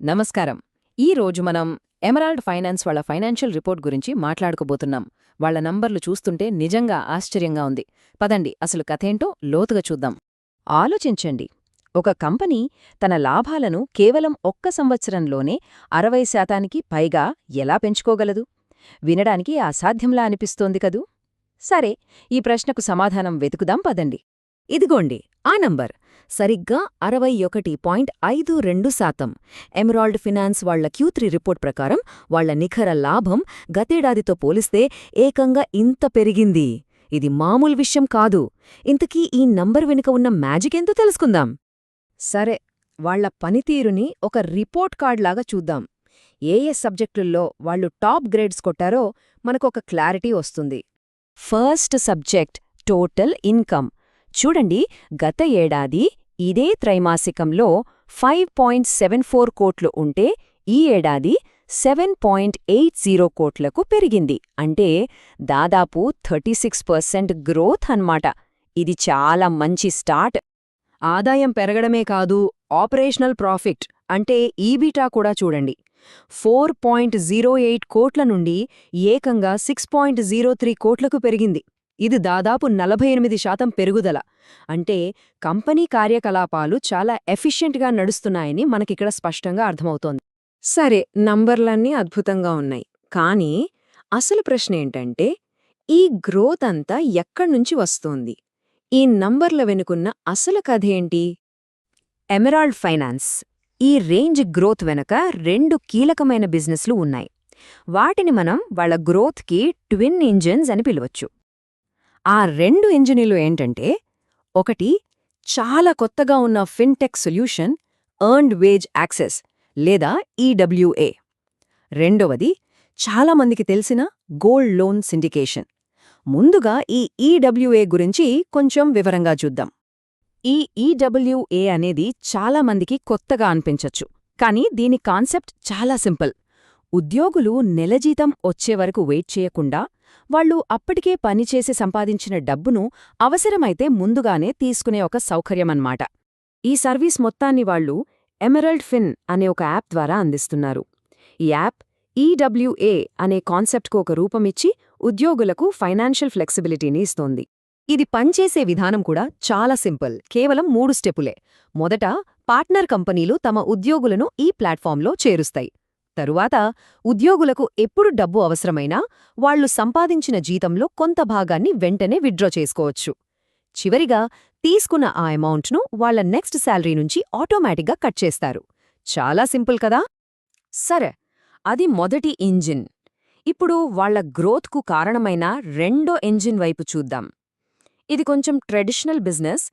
నమస్కారం. ఈరోజు మనం ఎమరాల్డ్ ఫైనాన్స్ వాళ్ళ ఫైనాన్షియల్ రిపోర్ట్ గురించి మాట్లాడుకోబోతున్నాం. వాళ్ల నంబర్లు చూస్తుంటే నిజంగా ఆశ్చర్యంగా ఉంది. పదండి, అసలు కథేంటో లోతుగా చూద్దాం. ఆలోచించండి, ఒక కంపెనీ తన లాభాలను కేవలం 1 సంవత్సరంలోనే 60% పైగా ఎలా పెంచుకోగలదు? వినడానికి అసాధ్యంలా అనిపిస్తోంది కదూ? సరే, ఈ ప్రశ్నకు సమాధానం వెతుకుదాం పదండి. ఇదిగోండి ఆ నంబర్, సరిగ్గా 61.52%. ఎమరాల్డ్ ఫినాన్స్ వాళ్ల Q3 రిపోర్ట్ ప్రకారం వాళ్ల నిఖర లాభం గతేడాదితో పోలిస్తే ఏకంగా ఇంత పెరిగింది. ఇది మామూలు విషయం కాదు. ఇంతకీ ఈ నంబర్ వెనుక ఉన్న మ్యాజిక్ ఎంతో తెలుసుకుందాం. సరే, వాళ్ల పనితీరుని ఒక రిపోర్ట్ కార్డ్లాగా చూద్దాం. ఏ సబ్జెక్టుల్లో వాళ్లు టాప్ గ్రేడ్స్ కొట్టారో మనకొక క్లారిటీ వస్తుంది. First subject, total income. చూడండి, గత ఏడాది ఇదే త్రైమాసికంలో 5.74 కోట్లు ఉంటే ఈ ఏడాది 7.80 కోట్లకు పెరిగింది. అంటే దాదాపు 36% గ్రోత్ అన్నమాట. ఇది చాలా మంచి స్టార్ట్. ఆదాయం పెరగడమే కాదు, ఆపరేషనల్ ప్రాఫిట్ అంటే ఈబిటా కూడా చూడండి, 4.08 కోట్ల నుండి ఏకంగా 6.03 కోట్లకు పెరిగింది. ఇది దాదాపు 48% పెరుగుదల. అంటే కంపెనీ కార్యకలాపాలు చాలా ఎఫిషియెంట్గా నడుస్తున్నాయని మనకిక్కడ స్పష్టంగా అర్థమవుతోంది. సరే, నంబర్లన్నీ అద్భుతంగా ఉన్నాయి. కానీ అసలు ప్రశ్న ఏంటంటే, ఈ గ్రోత్ అంతా ఎక్కడ్నుంచి వస్తోంది? ఈ నంబర్ల వెనుకున్న అసలు కథేంటి? ఎమరాల్డ్ ఫైనాన్స్ ఈ రేంజ్ గ్రోత్ వెనక 2 కీలకమైన బిజినెస్లు ఉన్నాయి. వాటిని మనం వాళ్ల గ్రోత్కి ట్విన్ ఇంజిన్స్ అని పిలవచ్చు. ఆ 2 ఇంజిన్లు ఏంటంటే, ఒకటి చాలా కొత్తగా ఉన్న fintech solution earned wage access లేదా ఈడబ్ల్యూఏ. రెండవది చాలామందికి తెలిసిన గోల్డ్ లోన్ సిండికేషన్. ముందుగా ఈ ఈడబ్ల్యూఏ గురించి కొంచెం వివరంగా చూద్దాం. ఈ ఈడబ్ల్యూఏ అనేది చాలామందికి కొత్తగా అనిపించచ్చు, కానీ దీని కాన్సెప్ట్ చాలా సింపుల్. ఉద్యోగులు నెలజీతం వచ్చేవరకు వెయిట్ చేయకుండా వాళ్లు అప్పటికే పనిచేసి సంపాదించిన డబ్బును అవసరమైతే ముందుగానే తీసుకునే ఒక సౌకర్యమన్నమాట. ఈ సర్వీస్ మొత్తాన్ని వాళ్లు ఎమరాల్డ్ ఫిన్ అనే ఒక యాప్ ద్వారా అందిస్తున్నారు. ఈ యాప్ ఈడబ్ల్యూఏ అనే కాన్సెప్ట్కు ఒక రూపమిచ్చి ఉద్యోగులకు ఫైనాన్షియల్ ఫ్లెక్సిబిలిటీని ఇస్తోంది. ఇది పనిచేసే విధానం కూడా చాలా సింపుల్, కేవలం 3 స్టెప్పులే. మొదట, పార్ట్నర్ కంపెనీలు తమ ఉద్యోగులను ఈ ప్లాట్ఫాంలో చేరుస్తాయి. తరువాత ఉద్యోగులకు ఎప్పుడు డబ్బు అవసరమైనా వాళ్లు సంపాదించిన జీతంలో కొంత భాగాన్ని వెంటనే విత్డ్రా చేసుకోవచ్చు. చివరిగా తీసుకున్న ఆ అమౌంట్ను వాళ్ల నెక్స్ట్ శాలరీ నుంచి ఆటోమేటిక్గా కట్ చేస్తారు. చాలా సింపుల్ కదా? సరే, అది మొదటి ఇంజిన్. ఇప్పుడు వాళ్ల గ్రోత్కు కారణమైన రెండో ఇంజిన్ వైపు చూద్దాం. ఇది కొంచెం ట్రెడిషనల్ బిజినెస్,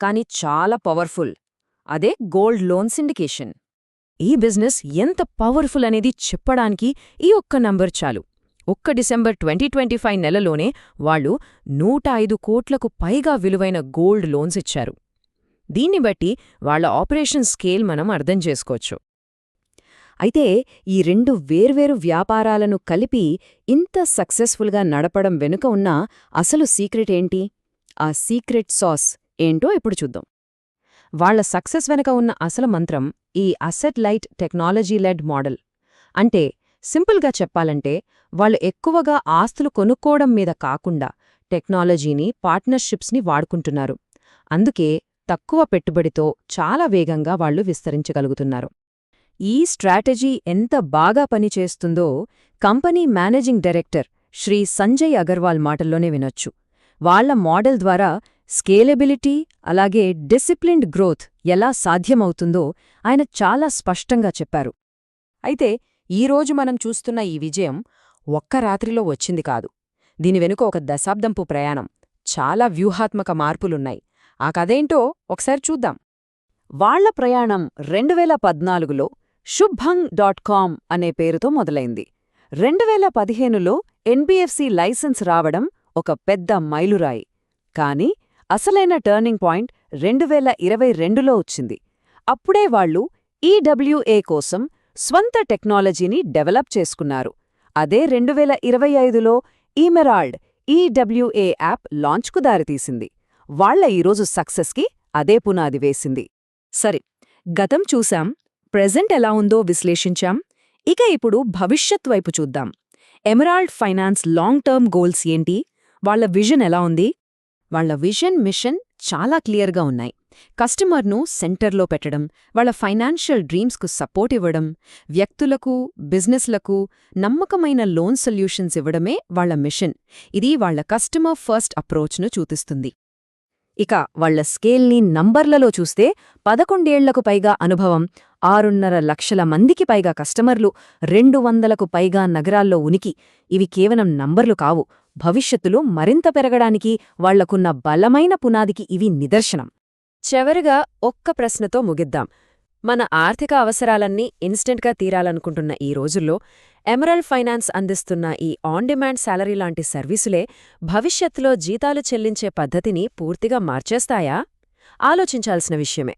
కానీ చాలా పవర్ఫుల్. అదే గోల్డ్ లోన్ సిండికేషన్. ఈ బిజినెస్ ఎంత పవర్ఫుల్ అనేది చెప్పడానికి ఈ ఒక్క నంబర్ చాలు. డిసెంబర్ 2025 నెలలోనే వాళ్లు 105 కోట్లకు పైగా విలువైన గోల్డ్ లోన్స్ ఇచ్చారు. దీన్ని బట్టి వాళ్ల ఆపరేషన్ స్కేల్ మనం అర్థం చేసుకోవచ్చు. అయితే ఈ 2 వేర్వేరు వ్యాపారాలను కలిపి ఇంత సక్సెస్ఫుల్గా నడపడం వెనుక ఉన్న అసలు సీక్రెట్ ఏంటి? ఆ సీక్రెట్ సాస్ ఏంటో ఇప్పుడు చూద్దాం. వాళ్ల సక్సెస్ వెనక ఉన్న అసలు మంత్రం ఈ asset light technology led model. అంటే సింపుల్గా చెప్పాలంటే, వాళ్లు ఎక్కువగా ఆస్తులు కొనుక్కోవడం మీద కాకుండా టెక్నాలజీని, పార్ట్నర్షిప్స్ని వాడుకుంటున్నారు. అందుకే తక్కువ పెట్టుబడితో చాలా వేగంగా వాళ్లు విస్తరించగలుగుతున్నారు. ఈ స్ట్రాటజీ ఎంత బాగా పనిచేస్తుందో company managing director Shri Sanjay Agarwal మాటల్లోనే వినొచ్చు. వాళ్ల మోడల్ ద్వారా స్కేలబిలిటీ అలాగే డిసిప్లిన్డ్ గ్రోత్ ఎలా సాధ్యమవుతుందో ఆయన చాలా స్పష్టంగా చెప్పారు. అయితే ఈరోజు మనం చూస్తున్న ఈ విజయం ఒక్క రాత్రిలో వచ్చింది కాదు. దీని వెనుక ఒక దశాబ్దంపు ప్రయాణం, చాలా వ్యూహాత్మక మార్పులున్నాయి. ఆ కథేంటో ఒకసారి చూద్దాం. వాళ్ల ప్రయాణం 2014లో శుభంగ్.com అనే పేరుతో మొదలైంది. 2015లో ఎన్బిఎఫ్సి లైసెన్స్ రావడం ఒక పెద్ద మైలురాయి. కానీ అసలైన టర్నింగ్ పాయింట్ 2022లో వచ్చింది. అప్పుడే వాళ్లు ఈడబ్ల్యూఏ కోసం స్వంత టెక్నాలజీని డెవలప్ చేసుకున్నారు. అదే 2025లో ఎమరాల్డ్ ఈడబ్ల్యూఏ యాప్ లాంచ్కు దారితీసింది. వాళ్ల ఈరోజు సక్సెస్కి అదే పునాది వేసింది. సరే, గతం చూశాం, ప్రెజెంట్ ఎలా ఉందో విశ్లేషించాం. ఇక ఇప్పుడు భవిష్యత్ వైపు చూద్దాం. Emerald finance long term goals ఏంటి? వాళ్ళ విజన్ ఎలా ఉంది? వాళ్ళ విజన్, మిషన్ చాలా క్లియర్గా ఉన్నాయి. కస్టమర్ను సెంటర్లో పెట్టడం, వాళ్ళ ఫైనాన్షియల్ డ్రీమ్స్కు సపోర్ట్ ఇవ్వడం, వ్యక్తులకు, బిజినెస్లకు నమ్మకమైన లోన్ సొల్యూషన్స్ ఇవ్వడమే వాళ్ళ మిషన్. ఇది వాళ్ళ కస్టమర్ ఫస్ట్ అప్రోచ్ను చూపిస్తుంది. ఇక వాళ్ల స్కేల్ని నంబర్లలో చూస్తే 11 ఏళ్లకు పైగా అనుభవం, 6.5 లక్షల మందికి పైగా కస్టమర్లు, 200కు పైగా నగరాల్లో ఉనికి, ఇవి కేవలం నంబర్లు కావు. భవిష్యత్తులో మరింత పెరగడానికి వాళ్లకున్న బలమైన పునాదికి ఇవి నిదర్శనం. చివరగా ఒక్క ప్రశ్నతో ముగిద్దాం. మన ఆర్థిక అవసరాలన్నీ ఇన్స్టెంట్గా తీరాలనుకుంటున్న ఈ రోజుల్లో ఎమరాల్డ్ ఫైనాన్స్ అందిస్తున్న ఈ ఆన్ డిమాండ్ శాలరీ లాంటి సర్వీసులే భవిష్యత్తులో జీతాలు చెల్లించే పద్ధతిని పూర్తిగా మార్చేస్తాయా? ఆలోచించాల్సిన విషయమే.